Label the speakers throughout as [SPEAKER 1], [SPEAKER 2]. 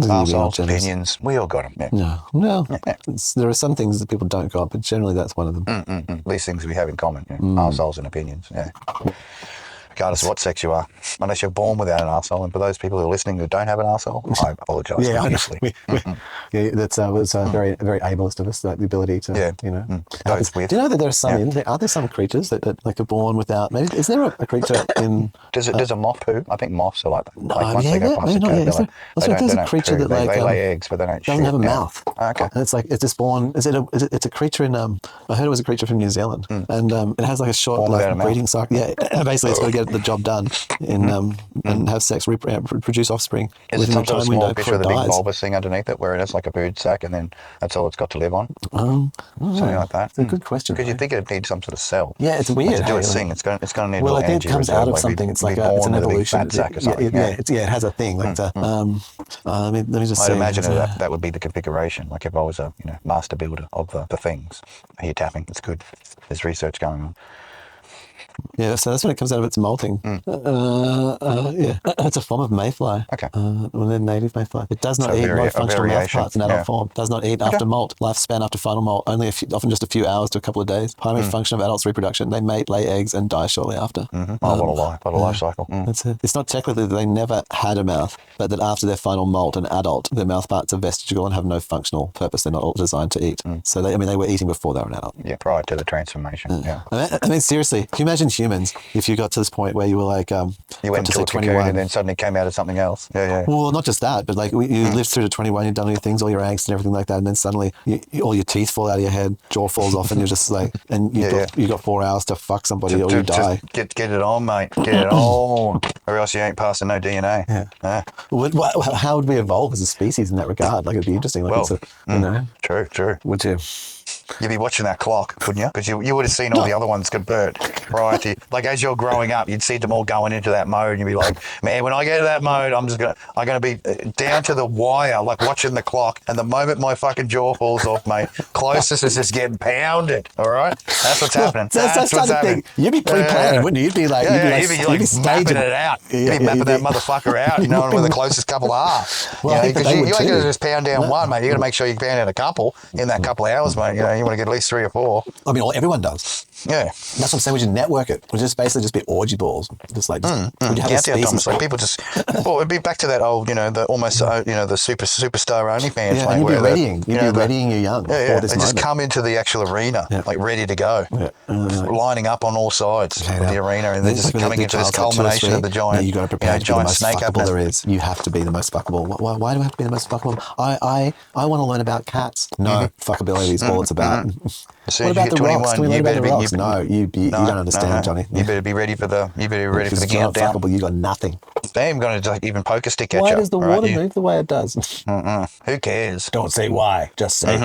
[SPEAKER 1] Arseholes, opinions, we all got them. Yeah.
[SPEAKER 2] No. There are some things that people don't got, but generally that's one of them.
[SPEAKER 1] These things we have in common, arseholes and opinions, regardless of what sex you are, unless you're born without an arsehole. And for those people who are listening who don't have an arsehole, I apologise profusely.
[SPEAKER 2] That's very, very ableist of us, like the ability to, you know.
[SPEAKER 1] Both with.
[SPEAKER 2] Do you know that there are some, are there some creatures that like are born without, maybe, is there a creature in...
[SPEAKER 1] Does a moth poo? I think moths are like that.
[SPEAKER 2] No,
[SPEAKER 1] like once they go past the caterpillar,
[SPEAKER 2] there's a creature that like...
[SPEAKER 1] They lay eggs, but they don't
[SPEAKER 2] doesn't have a mouth.
[SPEAKER 1] Okay.
[SPEAKER 2] And it's like, it's just born, it's a creature in, I heard it was a creature from New Zealand, and it has like a short breeding cycle. Yeah, basically it's got to get the job done and have sex, produce offspring.
[SPEAKER 1] Is it some sort of small fish with a big bulbous thing underneath it where it has like a food sac and then that's all it's got to live on? Something like that.
[SPEAKER 2] It's a good question.
[SPEAKER 1] Because you think it'd need some sort of cell.
[SPEAKER 2] Yeah, it's weird.
[SPEAKER 1] To do its thing, it's going to need
[SPEAKER 2] well,
[SPEAKER 1] a little
[SPEAKER 2] energy. Well, I think it comes out of something. It's like it's an evolution. It has a thing. Like let me just say.
[SPEAKER 1] I'd imagine that would be the configuration. Like if I was a master builder of the things. Are you tapping? It's good. There's research going on.
[SPEAKER 2] Yeah, so that's when it comes out of its molting. It's a form of mayfly.
[SPEAKER 1] Okay.
[SPEAKER 2] Well, they're native mayfly. It does not eat no functional mouth parts in adult form. Does not eat after molt. Lifespan after final molt, only often just a few hours to a couple of days. Primary function of adults' reproduction. They mate, lay eggs, and die shortly after.
[SPEAKER 1] What a life cycle.
[SPEAKER 2] That's it. It's not technically that they never had a mouth, but that after their final molt, an adult, their mouth parts are vestigial and have no functional purpose. They're not all designed to eat. So they were eating before they were an adult.
[SPEAKER 1] Yeah, prior to the transformation. Yeah.
[SPEAKER 2] I mean, seriously, can you imagine humans if you got to this point where you were like
[SPEAKER 1] you went to 21 and then suddenly came out of something else.
[SPEAKER 2] Well, not just that, but like you lived through to 21, you've done all your things, all your angst and everything like that, and then suddenly all your teeth fall out of your head, jaw falls off, and you're just like, and you got 4 hours to fuck somebody or you die.
[SPEAKER 1] Get it on, mate. Get it on, or else you ain't passing no DNA.
[SPEAKER 2] How would we evolve as a species in that regard? Like it'd be interesting. Like
[SPEAKER 1] True.
[SPEAKER 2] Would you?
[SPEAKER 1] You'd be watching that clock, wouldn't you? Because you would have seen all the other ones convert prior to, like as you're growing up, you'd see them all going into that mode, and you'd be like, man, when I get to that mode, I'm gonna be down to the wire, like watching the clock. And the moment my fucking jaw falls off, mate, closest is just getting pounded. All right, that's what's happening. That's what's happening.
[SPEAKER 2] You'd be pre-planning, wouldn't you? You'd be like,
[SPEAKER 1] you'd be mapping it out. You'd be mapping that motherfucker out. You know where the closest couple are. Because you ain't gonna just pound down one, mate. You got to make sure you pound out a couple in that couple of hours, mate. You want to get at least 3 or 4.
[SPEAKER 2] I mean, everyone does.
[SPEAKER 1] Yeah.
[SPEAKER 2] That's what I'm saying. We should network it. We'll just basically just be orgy balls. Just like, would you have a species?
[SPEAKER 1] Like people just, well, it'd be back to that old, the superstar OnlyFans.
[SPEAKER 2] Yeah, and you'd be readying your young for this
[SPEAKER 1] they
[SPEAKER 2] moment.
[SPEAKER 1] just come into the actual arena, like ready to go, lining up on all sides of the arena, and they're just coming into this culmination of the giant,
[SPEAKER 2] you got to prepare to be the most
[SPEAKER 1] snake
[SPEAKER 2] fuckable there is. You have to be the most fuckable. Why do I have to be the most fuckable? I want to learn about cats. No, fuckability is all it's about.
[SPEAKER 1] What about the rocks? Can we learn about the rocks?
[SPEAKER 2] No, you don't understand, Johnny.
[SPEAKER 1] You better be ready for the countdown.
[SPEAKER 2] Fuckable, you got nothing.
[SPEAKER 1] They ain't going to even poke a stick at you.
[SPEAKER 2] Why does the water move the way it does?
[SPEAKER 1] Who cares?
[SPEAKER 2] Don't say why. Just say.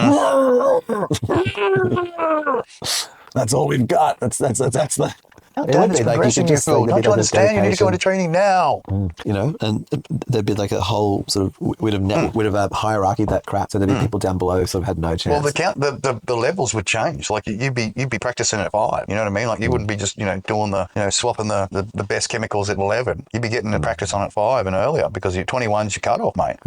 [SPEAKER 2] That's all we've got. That's the.
[SPEAKER 1] Don't you understand? You need to go into training now.
[SPEAKER 2] And there'd be like a whole sort of we'd have hierarchy that crap. So there'd be people down below who sort of had no chance.
[SPEAKER 1] Well, the levels would change. Like you'd be practicing at 5. You know what I mean? Like you wouldn't be just doing the swapping the best chemicals at 11. You'd be getting the practice on at 5 and earlier because you're 21's your cutoff, mate.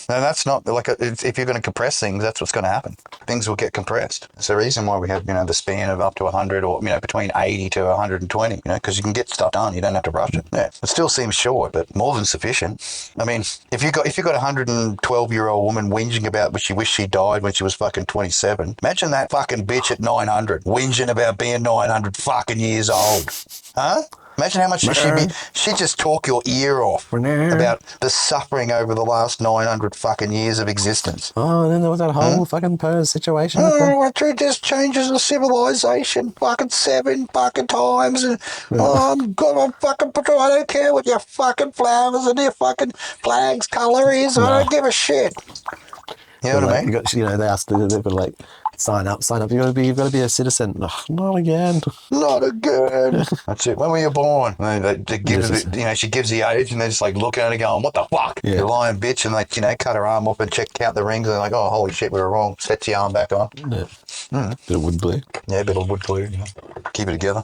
[SPEAKER 1] And that's not like if you're going to compress things, that's what's going to happen. Things will get compressed. It's the reason why we have the span of up to 100 or between 80 to 120. Because you can get stuff done. You don't have to rush it. Yeah, it still seems short, but more than sufficient. I mean, if you got a 112-year-old woman whinging about what she wished she died when she was fucking 27, imagine that fucking bitch at 900 whinging about being 900 fucking years old, huh? Imagine how much she'd just talk your ear off about the suffering over the last 900 fucking years of existence.
[SPEAKER 2] Oh, and then there was that whole fucking Purse situation.
[SPEAKER 1] It just changes the civilization fucking 7 fucking times. And, I'm fucking, I don't care what your fucking flowers and your fucking flag's colour is. I don't give a shit. You know what I mean?
[SPEAKER 2] They asked people like, sign up. You've got to be a citizen. Oh, not again.
[SPEAKER 1] That's it. When were you born? They give she gives the age, and they're just like looking at her going, "What the fuck? Yeah. You lying bitch!" And they cut her arm off and count the rings, and they're like, "Oh, holy shit, we were wrong." Sets the arm back on.
[SPEAKER 2] Yeah. Bit of wood glue.
[SPEAKER 1] Yeah, bit of wood glue. Keep it together.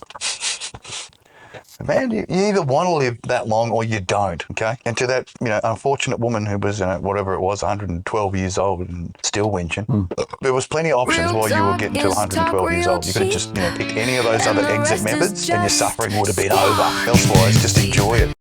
[SPEAKER 1] Man, you either want to live that long or you don't, okay? And to that, unfortunate woman who was, whatever it was, 112 years old and still whinging, there was plenty of options while you were getting to 112 years old. You could have just, picked any of those other exit methods and your suffering would have been over. Elsewise, just enjoy it.